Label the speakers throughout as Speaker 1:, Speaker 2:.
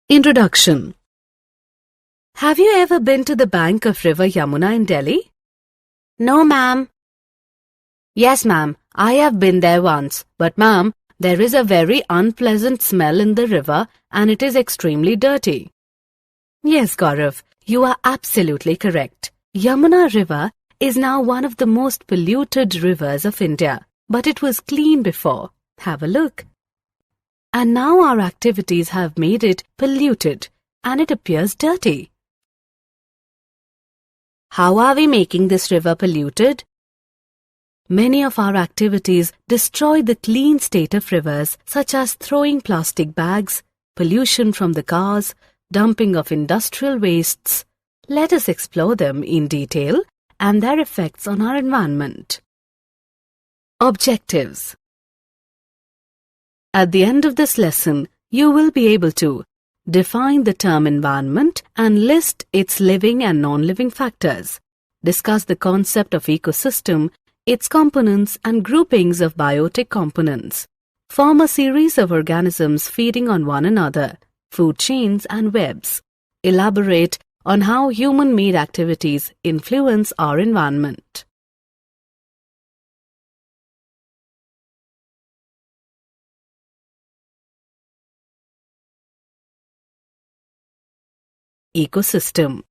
Speaker 1: Introduction. Have you ever been to the bank of River Yamuna in Delhi?
Speaker 2: No, ma'am.
Speaker 1: Yes, ma'am. I have been there once. But, ma'am, there is a very unpleasant smell in the river and it is extremely dirty. Yes, Gaurav, you are absolutely correct. Yamuna River is now one of the most polluted rivers of India. But it was clean before. Have a look. And now our activities have made it polluted and it appears dirty. How are we making this river polluted? Many of our activities destroy the clean state of rivers, such as throwing plastic bags, pollution from the cars, dumping of industrial wastes. Let us explore them in detail and their effects on our environment. Objectives. At the end of this lesson, you will be able to define the term environment and list its living and non-living factors. Discuss the concept of ecosystem, its components and groupings of biotic components. Form a series of organisms feeding on one another, food chains and webs. Elaborate on how human-made activities influence our environment. Ecosystem.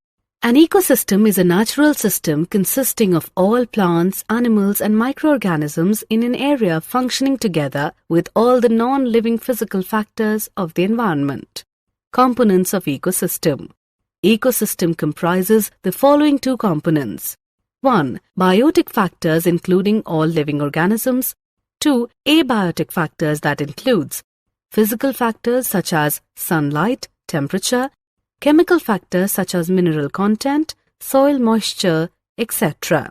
Speaker 1: An ecosystem is a natural system consisting of all plants, animals and microorganisms in an area functioning together with all the non-living physical factors of the environment. Components of ecosystem. Ecosystem comprises the following two components. 1. Biotic factors including all living organisms. 2. Abiotic factors that includes physical factors such as sunlight, temperature, chemical factors such as mineral content, soil moisture, etc.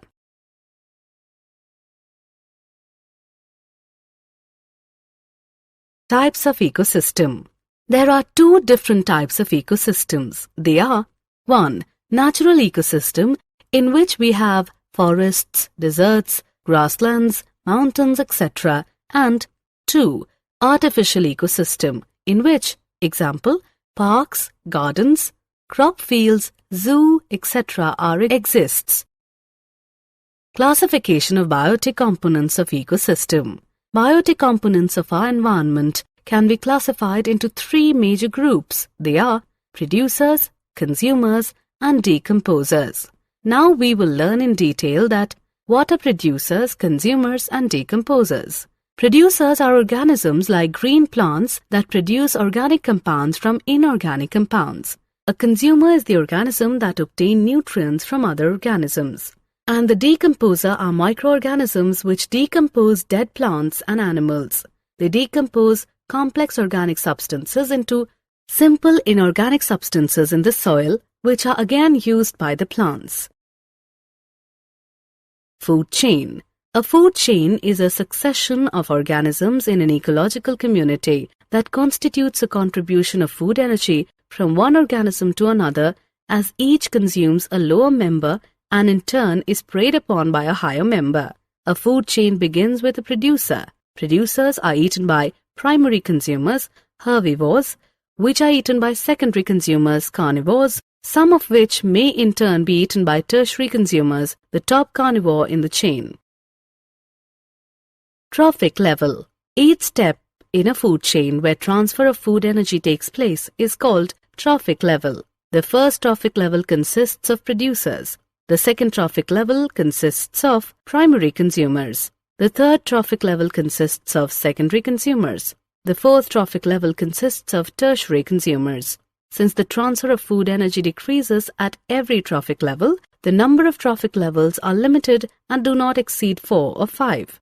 Speaker 1: Types of ecosystem. There are two different types of ecosystems. They are 1. Natural ecosystem, in which we have forests, deserts, grasslands, mountains, etc. and 2. Artificial ecosystem, in which, example, parks, gardens, crop fields, zoo, etc. exists. Classification of biotic components of ecosystem. Biotic components of our environment can be classified into three major groups. They are producers, consumers, and decomposers. Now we will learn in detail that what are producers, consumers, and decomposers. Producers are organisms like green plants that produce organic compounds from inorganic compounds. A consumer is the organism that obtains nutrients from other organisms. And the decomposer are microorganisms which decompose dead plants and animals. They decompose complex organic substances into simple inorganic substances in the soil, which are again used by the plants. Food chain. A food chain is a succession of organisms in an ecological community that constitutes a contribution of food energy from one organism to another as each consumes a lower member and in turn is preyed upon by a higher member. A food chain begins with a producer. Producers are eaten by primary consumers, herbivores, which are eaten by secondary consumers, carnivores, some of which may in turn be eaten by tertiary consumers, the top carnivore in the chain. Trophic level. Each step in a food chain where transfer of food energy takes place is called trophic level. The first trophic level consists of producers. The second trophic level consists of primary consumers. The third trophic level consists of secondary consumers. The fourth trophic level consists of tertiary consumers. Since the transfer of food energy decreases at every trophic level, the number of trophic levels are limited and do not exceed 4 or 5.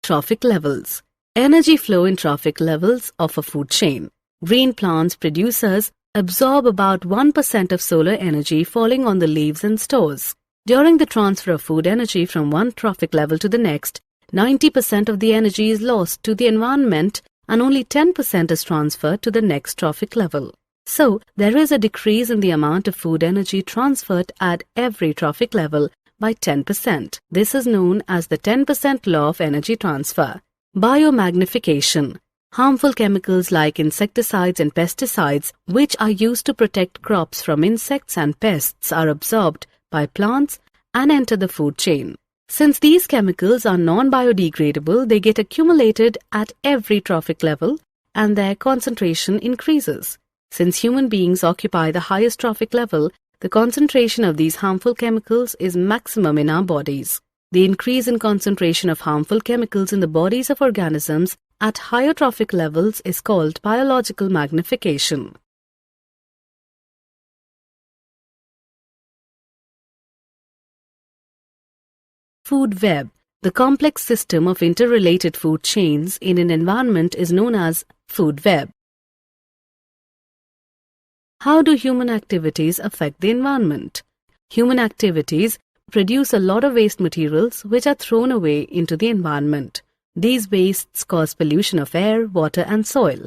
Speaker 1: Trophic levels. Energy flow in trophic levels of a food chain. Green plants producers absorb about 1% of solar energy falling on the leaves and stores. During the transfer of food energy from one trophic level to the next, 90% of the energy is lost to the environment and only 10% is transferred to the next trophic level. So, there is a decrease in the amount of food energy transferred at every trophic level by 10%. This is known as the 10% law of energy transfer. Biomagnification. Harmful chemicals like insecticides and pesticides, which are used to protect crops from insects and pests, are absorbed by plants and enter the food chain. Since these chemicals are non-biodegradable, they get accumulated at every trophic level and their concentration increases. Since human beings occupy the highest trophic level, the concentration of these harmful chemicals is maximum in our bodies. The increase in concentration of harmful chemicals in the bodies of organisms at higher trophic levels is called biological magnification. Food web. The complex system of interrelated food chains in an environment is known as food web. How do human activities affect the environment? Human activities produce a lot of waste materials which are thrown away into the environment. These wastes cause pollution of air, water and soil.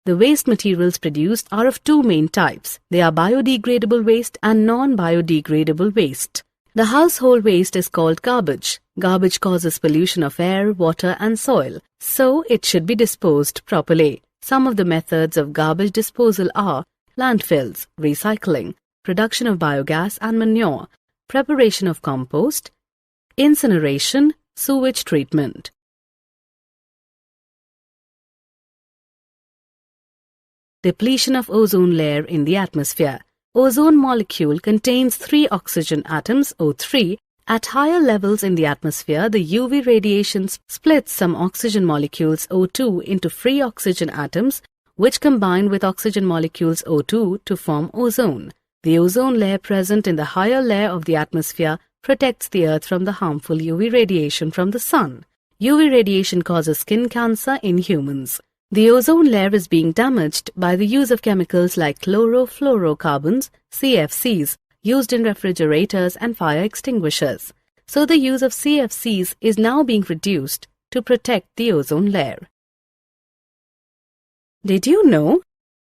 Speaker 1: The waste materials produced are of two main types. They are biodegradable waste and non-biodegradable waste. The household waste is called garbage. Garbage causes pollution of air, water and soil, so it should be disposed properly. Some of the methods of garbage disposal are landfills, recycling, production of biogas and manure, preparation of compost, incineration, sewage treatment. Depletion of ozone layer in the atmosphere. Ozone molecule contains 3 oxygen atoms, O3. At higher levels in the atmosphere, the UV radiation splits some oxygen molecules O2 into free oxygen atoms, which combine with oxygen molecules O2 to form ozone. The ozone layer present in the higher layer of the atmosphere protects the Earth from the harmful UV radiation from the sun. UV radiation causes skin cancer in humans. The ozone layer is being damaged by the use of chemicals like chlorofluorocarbons, CFCs, used in refrigerators and fire extinguishers. So the use of CFCs is now being reduced to protect the ozone layer. Did you know?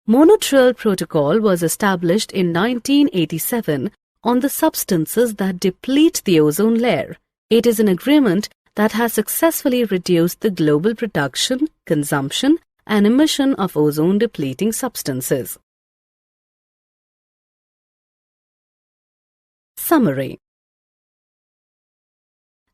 Speaker 1: Montreal Protocol was established in 1987 on the substances that deplete the ozone layer. It is an agreement that has successfully reduced the global production, consumption, and emission of ozone-depleting substances. Summary.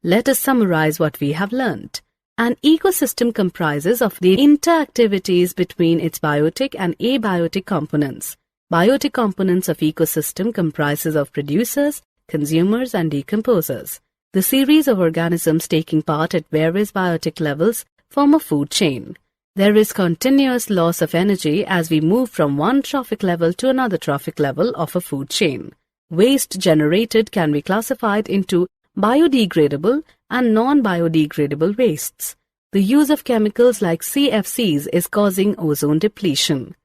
Speaker 1: Let us summarize what we have learnt. An ecosystem comprises of the interactivities between its biotic and abiotic components. Biotic components of ecosystem comprises of producers, consumers, and decomposers. The series of organisms taking part at various biotic levels form a food chain. There is continuous loss of energy as we move from one trophic level to another trophic level of a food chain. Waste generated can be classified into biodegradable and non-biodegradable wastes. The use of chemicals like CFCs is causing ozone depletion.